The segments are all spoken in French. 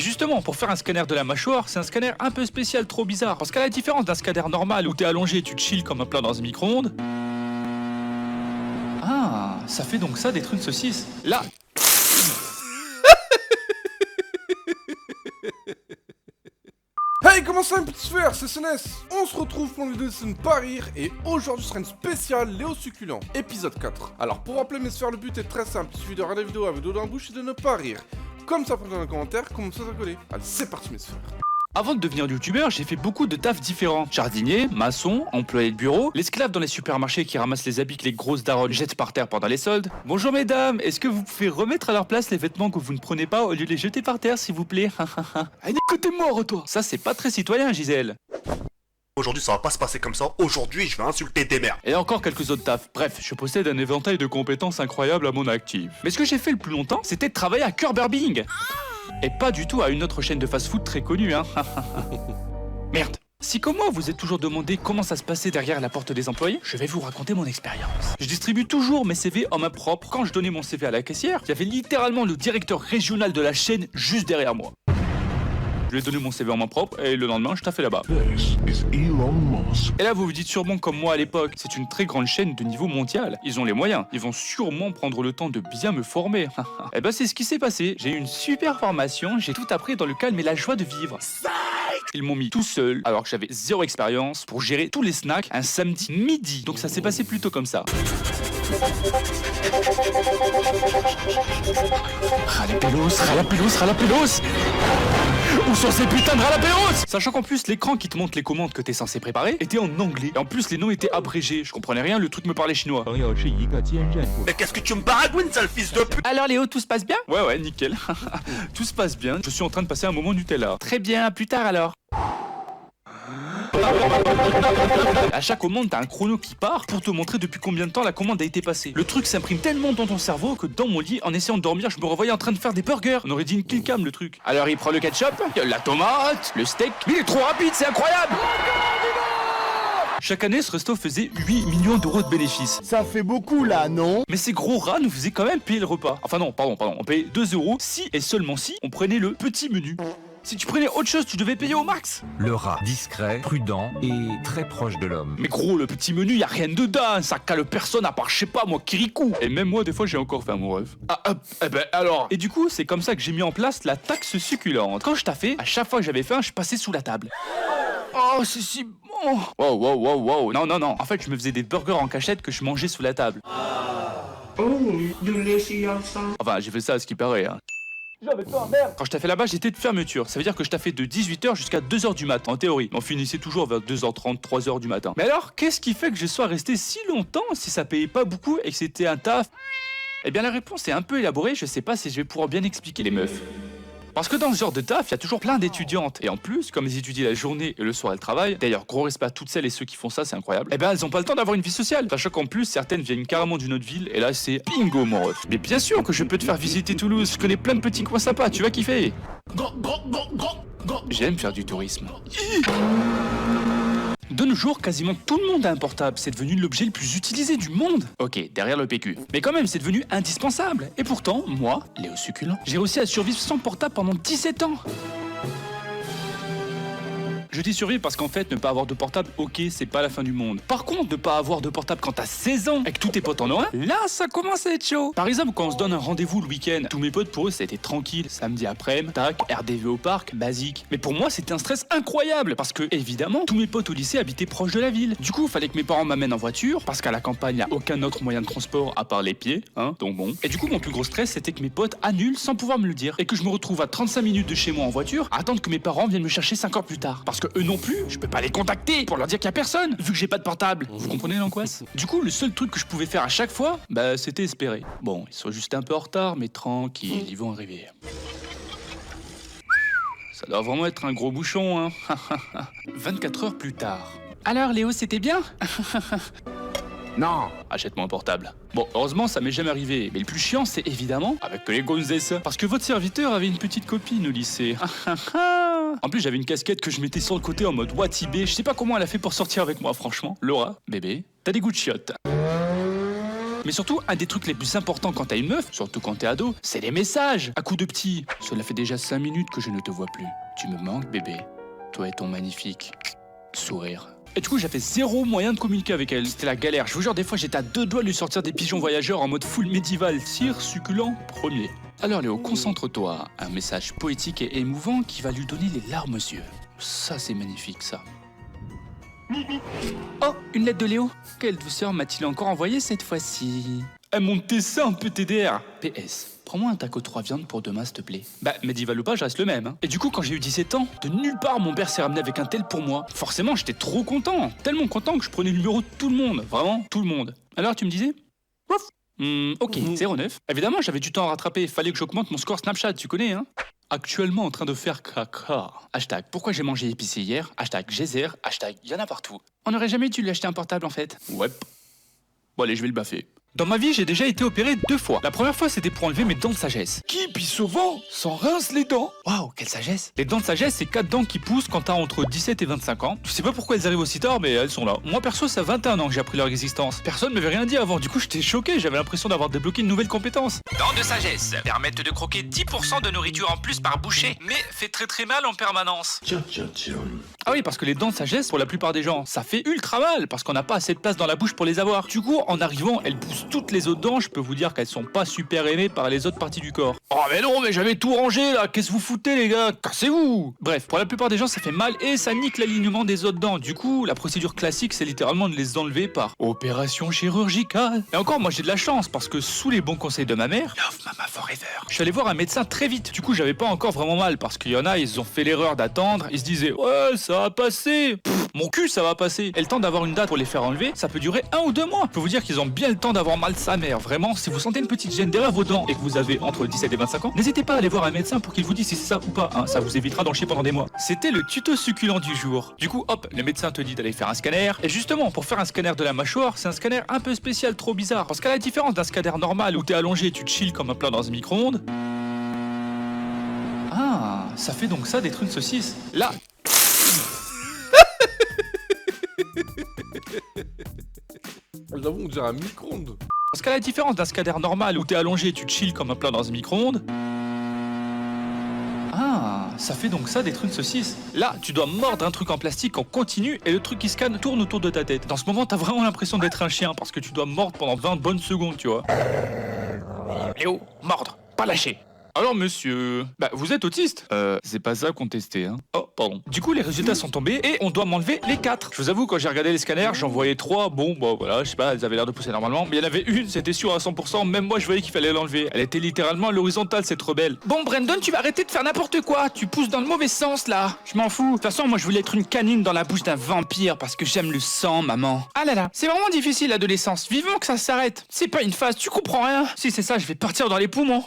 Justement, pour faire un scanner de la mâchoire, c'est un scanner un peu spécial, trop bizarre. Parce qu'à la différence d'un scanner normal où t'es allongé et tu te chill comme un plat dans un micro-ondes... Ah, ça fait donc ça d'être une saucisse. Là... Hey, comment ça, petit sphère, c'est Senes. On se retrouve pour une vidéo de ce ne pas rire, et aujourd'hui ce sera une spéciale Léo Succulent, épisode 4. Alors pour rappeler mes sphères, le but est très simple, il suffit de regarder la vidéo avec l'eau dans la bouche et de ne pas rire. Comme ça, pendant un commentaire, comment ça rigoler. Allez, c'est parti mes sphères. Avant de devenir youtubeur, j'ai fait beaucoup de tafs différents. Jardinier, maçon, employé de bureau, l'esclave dans les supermarchés qui ramasse les habits que les grosses daronnes jettent par terre pendant les soldes. Bonjour mesdames, est-ce que vous pouvez remettre à leur place les vêtements que vous ne prenez pas au lieu de les jeter par terre s'il vous plaît? Allez, écoutez-moi, toi. Ça c'est pas très citoyen, Gisèle. Aujourd'hui ça va pas se passer comme ça, aujourd'hui je vais insulter des mères. Et encore quelques autres tafs. Bref, je possède un éventail de compétences incroyables à mon actif. Mais ce que j'ai fait le plus longtemps, c'était de travailler à Curber Bing. Et pas du tout à une autre chaîne de fast-food très connue, hein. Merde. Si comme moi vous êtes toujours demandé comment ça se passait derrière la porte des employés, je vais vous raconter mon expérience. Je distribue toujours mes CV en main propre. Quand je donnais mon CV à la caissière, il y avait littéralement le directeur régional de la chaîne juste derrière moi. Je lui ai donné mon CV en main propre et le lendemain, je taffais là-bas. Et là, vous vous dites sûrement comme moi à l'époque, c'est une très grande chaîne de niveau mondial. Ils ont les moyens. Ils vont sûrement prendre le temps de bien me former. Et ben, c'est ce qui s'est passé. J'ai eu une super formation, j'ai tout appris dans le calme et la joie de vivre. Ils m'ont mis tout seul, alors que j'avais zéro expérience, pour gérer tous les snacks un samedi midi. Donc ça s'est passé plutôt comme ça. Ralapelos. Où sont ces putains de ralaperos? Sachant qu'en plus l'écran qui te montre les commandes que t'es censé préparer était en anglais. Et en plus les noms étaient abrégés. Je comprenais rien, le truc me parlait chinois. Mais qu'est-ce que tu me baragouines, sale fils de pute? Alors Léo, tout se passe bien? Ouais, nickel. Tout se passe bien. Je suis en train de passer un moment Nutella. Très bien, à plus tard alors. À chaque commande, t'as un chrono qui part pour te montrer depuis combien de temps la commande a été passée. Le truc s'imprime tellement dans ton cerveau que dans mon lit, en essayant de dormir, je me revoyais en train de faire des burgers. On aurait dit une killcam le truc. Alors il prend le ketchup, la tomate, le steak. Mais il est trop rapide, c'est incroyable! Chaque année, ce resto faisait 8 millions d'euros de bénéfices. Ça fait beaucoup là, non? Mais ces gros rats nous faisaient quand même payer le repas. Enfin non, pardon, on payait 2 euros si et seulement si on prenait le petit menu. Si tu prenais autre chose, tu devais payer au max. Le rat, discret, prudent et très proche de l'homme. Mais gros, le petit menu, y a rien dedans, ça cale personne à part, je sais pas moi, Kirikou. Et même moi, des fois, j'ai encore fait mon rêve. Eh ben alors. Et du coup, c'est comme ça que j'ai mis en place la taxe succulente. Quand je taffais, à chaque fois que j'avais faim, je passais sous la table. Oh, c'est si bon. Wow. Non. En fait, je me faisais des burgers en cachette que je mangeais sous la table. Enfin, j'ai fait ça à ce qui paraît, hein. Quand je taffais là-bas, j'étais de fermeture. Ça veut dire que je taffais de 18h jusqu'à 2h du matin, en théorie. On finissait toujours vers 2h30, 3h du matin. Mais alors, qu'est-ce qui fait que je sois resté si longtemps si ça payait pas beaucoup et que c'était un taf? Eh bien, la réponse est un peu élaborée. Je sais pas si je vais pouvoir bien expliquer les meufs. Parce que dans ce genre de taf, il y a toujours plein d'étudiantes. Et en plus, comme elles étudient la journée et le soir elles travaillent, d'ailleurs gros respect à toutes celles et ceux qui font ça, c'est incroyable, eh ben elles ont pas le temps d'avoir une vie sociale. Sachant qu'en plus, certaines viennent carrément d'une autre ville, et là c'est bingo mon ref. Mais bien sûr que je peux te faire visiter Toulouse, je connais plein de petits coins sympas, tu vas kiffer. J'aime faire du tourisme. De nos jours, quasiment tout le monde a un portable. C'est devenu l'objet le plus utilisé du monde. Ok, derrière le PQ. Mais quand même, c'est devenu indispensable. Et pourtant, moi, Léo Succulent, j'ai réussi à survivre sans portable pendant 17 ans. Je dis survivre parce qu'en fait, ne pas avoir de portable, ok, c'est pas la fin du monde. Par contre, ne pas avoir de portable quand t'as 16 ans et que tous tes potes en ont un, là, ça commence à être chaud. Par exemple, quand on se donne un rendez-vous le week-end, tous mes potes, pour eux, c'était tranquille. Samedi après-midi, tac, RDV au parc, basique. Mais pour moi, c'était un stress incroyable parce que, évidemment, tous mes potes au lycée habitaient proche de la ville. Du coup, il fallait que mes parents m'amènent en voiture parce qu'à la campagne, y a aucun autre moyen de transport à part les pieds, hein, donc bon. Et du coup, mon plus gros stress, c'était que mes potes annulent sans pouvoir me le dire et que je me retrouve à 35 minutes de chez moi en voiture à attendre que mes parents viennent me chercher 5 heures plus tard. Parce que eux non plus, je peux pas les contacter pour leur dire qu'il y a personne, vu que j'ai pas de portable. Vous comprenez l'angoisse? Du coup, le seul truc que je pouvais faire à chaque fois, bah, c'était espérer. Bon, ils sont juste un peu en retard, mais tranquille, ils vont arriver. Ça doit vraiment être un gros bouchon, hein. 24 heures plus tard. Alors, Léo, c'était bien? Non. Achète-moi un portable. Bon, heureusement, ça m'est jamais arrivé. Mais le plus chiant, c'est évidemment avec les gonzesses. Parce que votre serviteur avait une petite copine au lycée. En plus, j'avais une casquette que je mettais sur le côté en mode Watibé. Je sais pas comment elle a fait pour sortir avec moi, franchement. Laura, bébé, t'as des goûts de chiottes. Mais surtout, un des trucs les plus importants quand t'as une meuf, surtout quand t'es ado, c'est les messages. À coup de petit. Cela fait déjà 5 minutes que je ne te vois plus. Tu me manques, bébé. Toi et ton magnifique sourire. Et du coup, j'avais zéro moyen de communiquer avec elle. C'était la galère. Je vous jure, des fois, j'étais à 2 doigts de lui sortir des pigeons voyageurs en mode full médiéval. Tir, succulent, premier. Alors Léo, concentre-toi. Un message poétique et émouvant qui va lui donner les larmes aux yeux. Ça, c'est magnifique, ça. Oh, une lettre de Léo. Quelle douceur m'a-t-il encore envoyé cette fois-ci? Mon dessin peut TDR. PS. Prends-moi un taco 3 viandes pour demain, s'il te plaît. Bah, médiéval ou pas, je reste le même. Hein. Et du coup, quand j'ai eu 17 ans, de nulle part, mon père s'est ramené avec un tel pour moi. Forcément, j'étais trop content. Tellement content que je prenais le numéro de tout le monde. Vraiment, tout le monde. Alors, tu me disais? Ouf. Ok, 09. Évidemment, j'avais du temps à rattraper. Fallait que j'augmente mon score Snapchat, tu connais, hein? Actuellement en train de faire caca. Hashtag pourquoi j'ai mangé épicé hier. Hashtag geyser. Hashtag y'en a partout. On n'aurait jamais dû lui acheter un portable en fait. Ouais. Bon allez, je vais le baffer. Dans ma vie, j'ai déjà été opéré 2 fois. La première fois, c'était pour enlever mes dents de sagesse. Qui pisse au vent sans rince les dents? Waouh, quelle sagesse! Les dents de sagesse, c'est 4 dents qui poussent quand t'as entre 17 et 25 ans. Je sais pas pourquoi elles arrivent aussi tard, mais elles sont là. Moi, perso, ça fait 21 ans que j'ai appris leur existence. Personne m'avait rien dit avant, du coup, j'étais choqué. J'avais l'impression d'avoir débloqué une nouvelle compétence. Dents de sagesse permettent de croquer 10% de nourriture en plus par bouchée, mais fait très mal en permanence. Ah oui, parce que les dents de sagesse, pour la plupart des gens, ça fait ultra mal, parce qu'on n'a pas assez de place dans la bouche pour les avoir. Du coup, en arrivant, elles poussent toutes les autres dents. Je peux vous dire qu'elles sont pas super aimées par les autres parties du corps. Oh mais non, mais j'avais tout rangé là, qu'est-ce que vous foutez les gars? Cassez-vous! Bref, pour la plupart des gens ça fait mal et ça nique l'alignement des autres dents. Du coup, la procédure classique c'est littéralement de les enlever par opération chirurgicale. Et encore, moi j'ai de la chance parce que sous les bons conseils de ma mère, Love Mama Forever, je suis allé voir un médecin très vite. Du coup, j'avais pas encore vraiment mal parce qu'il y en a, ils ont fait l'erreur d'attendre. Ils se disaient, ouais, ça va passer. Mon cul, ça va passer. Et le temps d'avoir une date pour les faire enlever, ça peut durer 1 ou 2 mois. Je peux vous dire qu'ils ont bien le temps d'avoir mal sa mère. Vraiment, si vous sentez une petite gêne derrière vos dents et que vous avez entre 17 et 25 ans, n'hésitez pas à aller voir un médecin pour qu'il vous dise si c'est ça ou pas. Hein, ça vous évitera d'en chier pendant des mois. C'était le tuto succulent du jour. Du coup, hop, le médecin te dit d'aller faire un scanner. Et justement, pour faire un scanner de la mâchoire, c'est un scanner un peu spécial, trop bizarre. Parce qu'à la différence d'un scanner normal où t'es allongé et tu te chilles comme un plat dans un micro-ondes. Ah, ça fait donc ça d'être une saucisse. Là. J'avoue, on dirait un micro-ondes. Parce qu'à la différence d'un scanner normal où t'es allongé et tu te chilles comme un plat dans un micro-ondes. Ah, ça fait donc ça d'être une saucisse. Là, tu dois mordre un truc en plastique en continu et le truc qui scanne tourne autour de ta tête. Dans ce moment, t'as vraiment l'impression d'être un chien parce que tu dois mordre pendant 20 bonnes secondes, tu vois. Léo, mordre, pas lâcher. Alors monsieur, bah vous êtes autiste? C'est pas ça qu'on testait, hein. Oh, pardon. Du coup, les résultats sont tombés et on doit m'enlever les 4. Je vous avoue, quand j'ai regardé les scanners, j'en voyais 3. Bon, bah voilà, je sais pas, elles avaient l'air de pousser normalement. Mais il y en avait une, c'était sûr à 100%. Même moi, je voyais qu'il fallait l'enlever. Elle était littéralement à l'horizontale, cette rebelle. Bon, Brandon, tu vas arrêter de faire n'importe quoi. Tu pousses dans le mauvais sens, là. Je m'en fous. De toute façon, moi, je voulais être une canine dans la bouche d'un vampire parce que j'aime le sang, maman. Ah là là, c'est vraiment difficile, l'adolescence. Vivement que ça s'arrête. C'est pas une phase, tu comprends rien. Si c'est ça, je vais partir dans les poumons.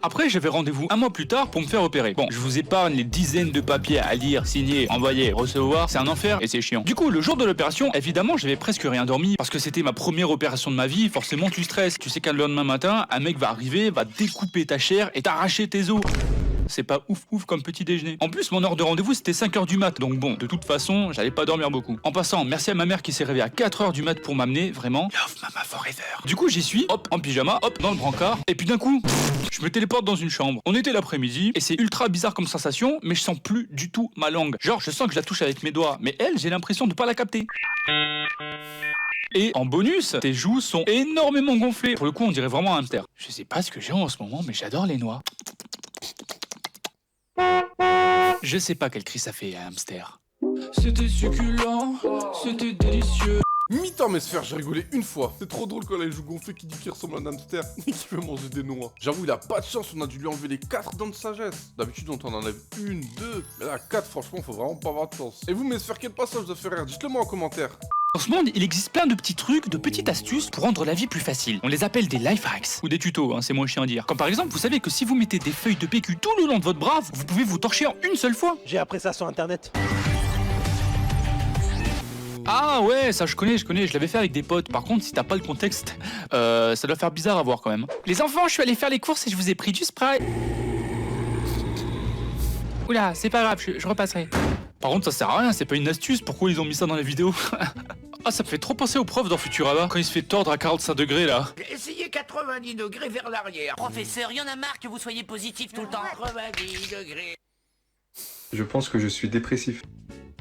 Après, j'avais rendez-vous 1 mois plus tard pour me faire opérer. Bon, je vous épargne les dizaines de papiers à lire, signer, envoyer, recevoir. C'est un enfer et c'est chiant. Du coup, le jour de l'opération, évidemment, j'avais presque rien dormi parce que c'était ma première opération de ma vie. Forcément, tu stresses. Tu sais qu'un lendemain matin, un mec va arriver, va découper ta chair et t'arracher tes os. C'est pas ouf comme petit déjeuner. En plus, mon heure de rendez-vous c'était 5h du mat. Donc bon, de toute façon, j'allais pas dormir beaucoup. En passant, merci à ma mère qui s'est réveillée à 4h du mat pour m'amener, vraiment. Love Mama Forever. Du coup, j'y suis, hop, en pyjama, hop, dans le brancard. Et puis d'un coup, je me téléporte dans une chambre. On était l'après-midi et c'est ultra bizarre comme sensation, mais je sens plus du tout ma langue. Genre, je sens que je la touche avec mes doigts, mais elle, j'ai l'impression de pas la capter. Et en bonus, tes joues sont énormément gonflées. Pour le coup, on dirait vraiment un hamster. Je sais pas ce que j'ai en ce moment, mais j'adore les noix. Je sais pas quel cri ça fait un hamster. C'était succulent, c'était délicieux. Mi-temps mes sphères, j'ai rigolé une fois. C'est trop drôle quand elle joue gonflée qui dit qu'il ressemble à un hamster et qui veut manger des noix. J'avoue, il a pas de chance, on a dû lui enlever les 4 dents de sagesse. D'habitude, on t'en enlève 1, 2. Mais là, 4, franchement, faut vraiment pas avoir de chance. Et vous, mes sphères, quel passage vous a fait rire? Dites-le moi en commentaire. Dans ce monde, il existe plein de petits trucs, de petites astuces pour rendre la vie plus facile. On les appelle des life hacks ou des tutos, hein, c'est moins chiant à dire. Comme par exemple, vous savez que si vous mettez des feuilles de PQ tout le long de votre bras, vous pouvez vous torcher en une seule fois. J'ai appris ça sur internet. Ah ouais, ça je connais, je l'avais fait avec des potes. Par contre, si t'as pas le contexte, ça doit faire bizarre à voir quand même. Les enfants, je suis allé faire les courses et je vous ai pris du spray. Oula, c'est pas grave, je repasserai. Par contre, ça sert à rien, c'est pas une astuce, pourquoi ils ont mis ça dans la vidéo? Ah, ça me fait trop penser au prof dans Futurama, quand il se fait tordre à 45 degrés, là. Essayez 90 degrés vers l'arrière. Professeur, y en a marre que vous soyez positif tout le temps. 90 degrés. Je pense que je suis dépressif.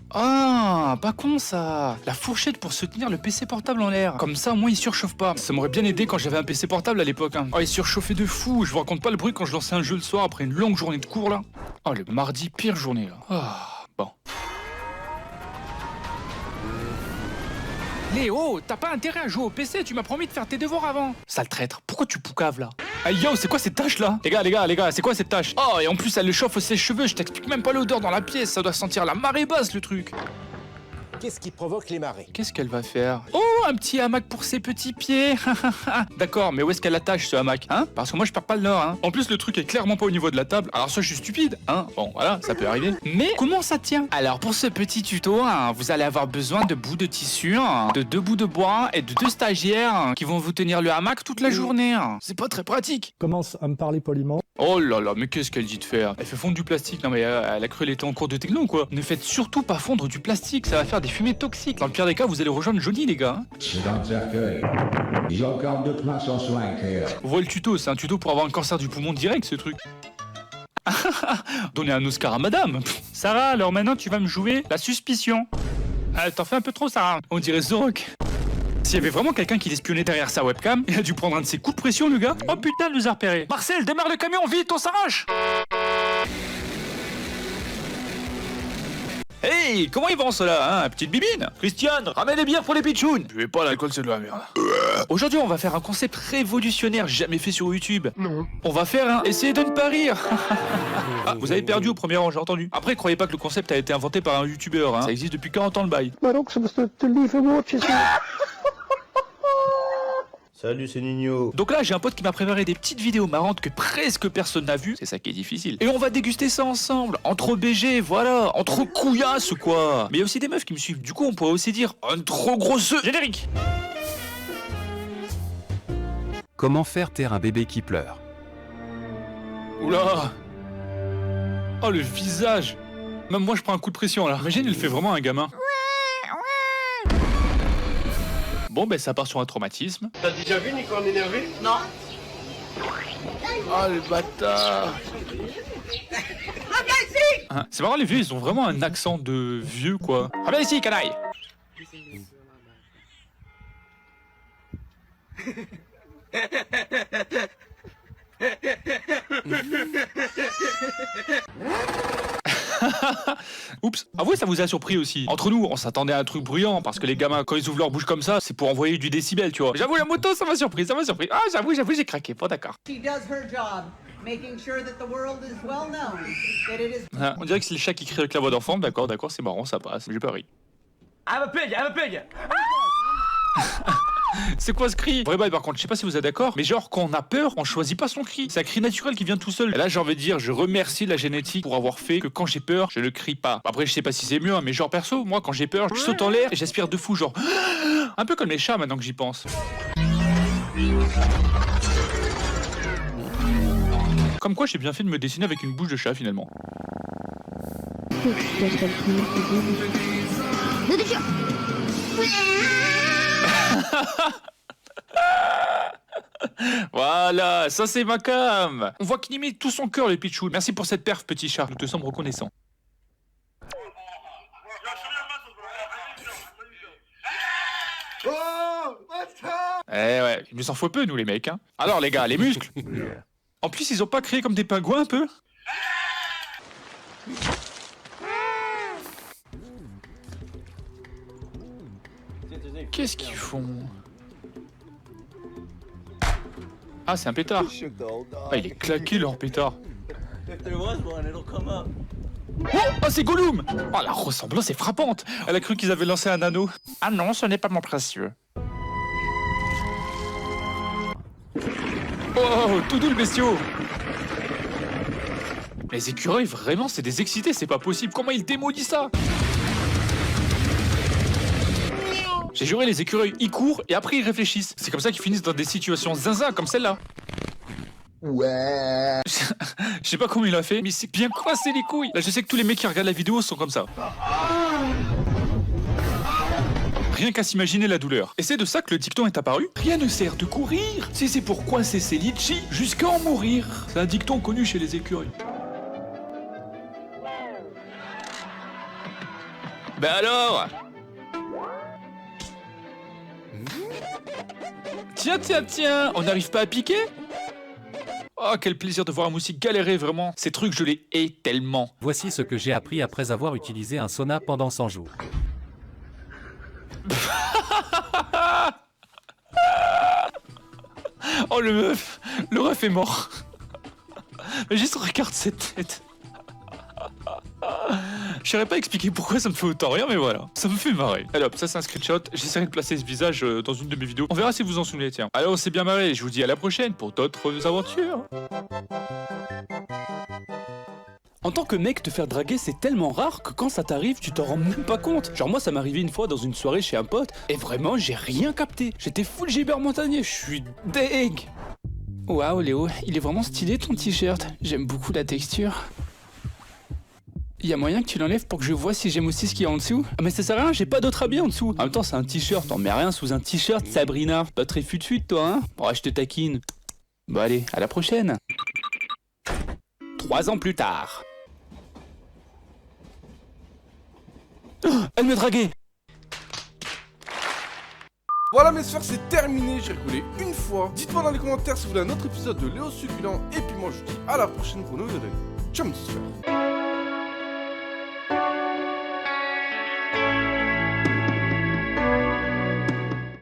Ah, pas con ça. La fourchette pour soutenir le PC portable en l'air. Comme ça, au moins, il surchauffe pas. Ça m'aurait bien aidé quand j'avais un PC portable à l'époque. Hein. Oh, il surchauffait de fou. Je vous raconte pas le bruit quand je lançais un jeu le soir après une longue journée de cours, là. Oh, le mardi, pire journée, là. Ah, bon. Léo, t'as pas intérêt à jouer au PC, tu m'as promis de faire tes devoirs avant. Sale traître, pourquoi tu poucaves là? Ah yo, c'est quoi cette tâche là? Les gars, c'est quoi cette tâche? Oh, et en plus elle le chauffe au sèche-cheveux, je t'explique même pas l'odeur dans la pièce, ça doit sentir la marée basse le truc. Qu'est-ce qui provoque les marées? Qu'est-ce qu'elle va faire? Oh, un petit hamac pour ses petits pieds. D'accord, mais où est-ce qu'elle attache ce hamac, hein? Parce que moi je perds pas le nord, hein. En plus le truc est clairement pas au niveau de la table, alors ça je suis stupide, hein. Bon, voilà, ça peut arriver. Mais comment ça tient? Alors pour ce petit tuto, hein, vous allez avoir besoin de bouts de tissu, hein, de 2 bouts de bois et de 2 stagiaires hein, qui vont vous tenir le hamac toute la journée. Hein. C'est pas très pratique. Commence à me parler poliment. Oh là là, mais qu'est-ce qu'elle dit de faire? Elle fait fondre du plastique, non mais elle a cru qu'elle était en cours de techno quoi. Ne faites surtout pas fondre du plastique, ça va faire des fumées toxiques. Dans le pire des cas, vous allez rejoindre Johnny les gars. C'est dans le cercueil. J'ai encore 2 places en soins, cœur. Vous voyez le tuto, c'est un tuto pour avoir un cancer du poumon direct ce truc. Donnez un Oscar à madame. Sarah, alors maintenant tu vas me jouer la suspicion. Ah, t'en fais un peu trop Sarah, on dirait The Rock. S'il y avait vraiment quelqu'un qui l'espionnait derrière sa webcam, il a dû prendre un de ses coups de pression le gars. Oh putain, il nous a repéré. Marcel, démarre le camion, vite, on s'arrache. Hey, comment ils vont ceux-là, hein? Petite bibine? Christiane, ramène des bières pour les pitchounes. Je vais pas, l'alcool c'est de la merde. Aujourd'hui, on va faire un concept révolutionnaire jamais fait sur YouTube. Non. On va faire un essayer de ne pas rire. Ah, vous avez perdu au premier rang, j'ai entendu. Après, croyez pas que le concept a été inventé par un youtubeur, hein. Ça existe depuis 40 ans le bail. Salut, c'est Nino. Donc là, j'ai un pote qui m'a préparé des petites vidéos marrantes que presque personne n'a vues. C'est ça qui est difficile. Et on va déguster ça ensemble. Entre BG, voilà. Entre couillasses, quoi. Mais il y a aussi des meufs qui me suivent. Du coup, on pourrait aussi dire un trop gros œuf. Générique. Comment faire taire un bébé qui pleure? Oula. Oh, le visage. Même moi, je prends un coup de pression, là. Imagine, il fait vraiment un gamin. Bon, ben ça part sur un traumatisme. T'as déjà vu Nico en énervé? Non. Oh, le bâtard. Hein, c'est marrant, les vieux, ils ont vraiment un accent de vieux, quoi. Ah ben ici, canaille. Oups, avouez ça vous a surpris aussi. Entre nous, on s'attendait à un truc bruyant parce que les gamins quand ils ouvrent leur bouche comme ça, c'est pour envoyer du décibel, tu vois. J'avoue la moto, ça m'a surpris, ça m'a surpris. Ah, j'avoue, j'ai craqué. Bon d'accord. Ah, on dirait que c'est le chat qui crie avec la voix d'enfant. D'accord, c'est marrant, ça passe. J'ai pas ri. I'm a pig. C'est quoi ce cri? Vrai bail par contre, je sais pas si vous êtes d'accord, mais genre quand on a peur, on choisit pas son cri. C'est un cri naturel qui vient tout seul. Et là j'ai envie de dire, je remercie la génétique pour avoir fait que quand j'ai peur, je ne crie pas. Après je sais pas si c'est mieux, hein, mais genre perso, moi quand j'ai peur, je saute en l'air et j'aspire de fou, genre un peu comme les chats maintenant que j'y pense. Comme quoi j'ai bien fait de me dessiner avec une bouche de chat finalement. Voilà, ça c'est ma cam. On voit qu'il y met tout son cœur le Pichou. Merci pour cette perf petit chat, nous te sommes reconnaissants. Eh ouais, il nous en faut peu nous les mecs hein. Alors les gars, les muscles. En plus ils ont pas créé comme des pingouins un peu. Qu'est-ce qu'ils font? Ah, c'est un pétard. Ah, il est claqué leur pétard. Oh, c'est Gollum. Oh, la ressemblance est frappante. Elle a cru qu'ils avaient lancé un anneau. Ah non, ce n'est pas mon précieux. Oh, tout doux le bestiau. Les écureuils, vraiment, c'est des excités, c'est pas possible. Comment ils démolissent ça? J'ai juré, les écureuils, ils courent et après ils réfléchissent. C'est comme ça qu'ils finissent dans des situations zinzin comme celle-là. Ouais. Je sais pas comment il a fait, mais c'est bien coincé les couilles. Là, je sais que tous les mecs qui regardent la vidéo sont comme ça. Rien qu'à s'imaginer la douleur. Et c'est de ça que le dicton est apparu. Rien ne sert de courir si c'est pour coincer ses litchis jusqu'à en mourir. C'est un dicton connu chez les écureuils. Ben alors? Tiens, on n'arrive pas à piquer? Oh, quel plaisir de voir un moustique galérer, vraiment. Ces trucs, je les hais tellement. Voici ce que j'ai appris après avoir utilisé un sauna pendant 100 jours. Oh, le ref est mort. Mais juste regarde cette tête. Je saurais pas expliquer pourquoi ça me fait autant rire, mais voilà, ça me fait marrer. Alors, ça c'est un screenshot, j'essaierai de placer ce visage dans une de mes vidéos. On verra si vous en souvenez, tiens. Alors, on s'est bien marré, je vous dis à la prochaine pour d'autres aventures. En tant que mec, te faire draguer, c'est tellement rare que quand ça t'arrive, tu t'en rends même pas compte. Genre moi, ça m'est arrivé une fois dans une soirée chez un pote, et vraiment, j'ai rien capté. J'étais full Gilbert Montagnier, je suis deg. Waouh Léo, il est vraiment stylé ton t-shirt. J'aime beaucoup la texture. Il y a moyen que tu l'enlèves pour que je vois si j'aime aussi ce qu'il y a en dessous? Ah mais ça sert à rien, j'ai pas d'autre habit en dessous. En même temps c'est un t-shirt, on met rien sous un t-shirt Sabrina. Pas très fut-fut toi hein? Bon je te taquine. Bon allez, à la prochaine. 3 ans plus tard. Oh, elle me draguait. Voilà mes sphères, c'est terminé, j'ai rigolé une fois. Dites-moi dans les commentaires si vous voulez un autre épisode de Léo Succulent. Et puis moi je vous dis à la prochaine pour une nouvelle vidéo. Ciao mes sphères.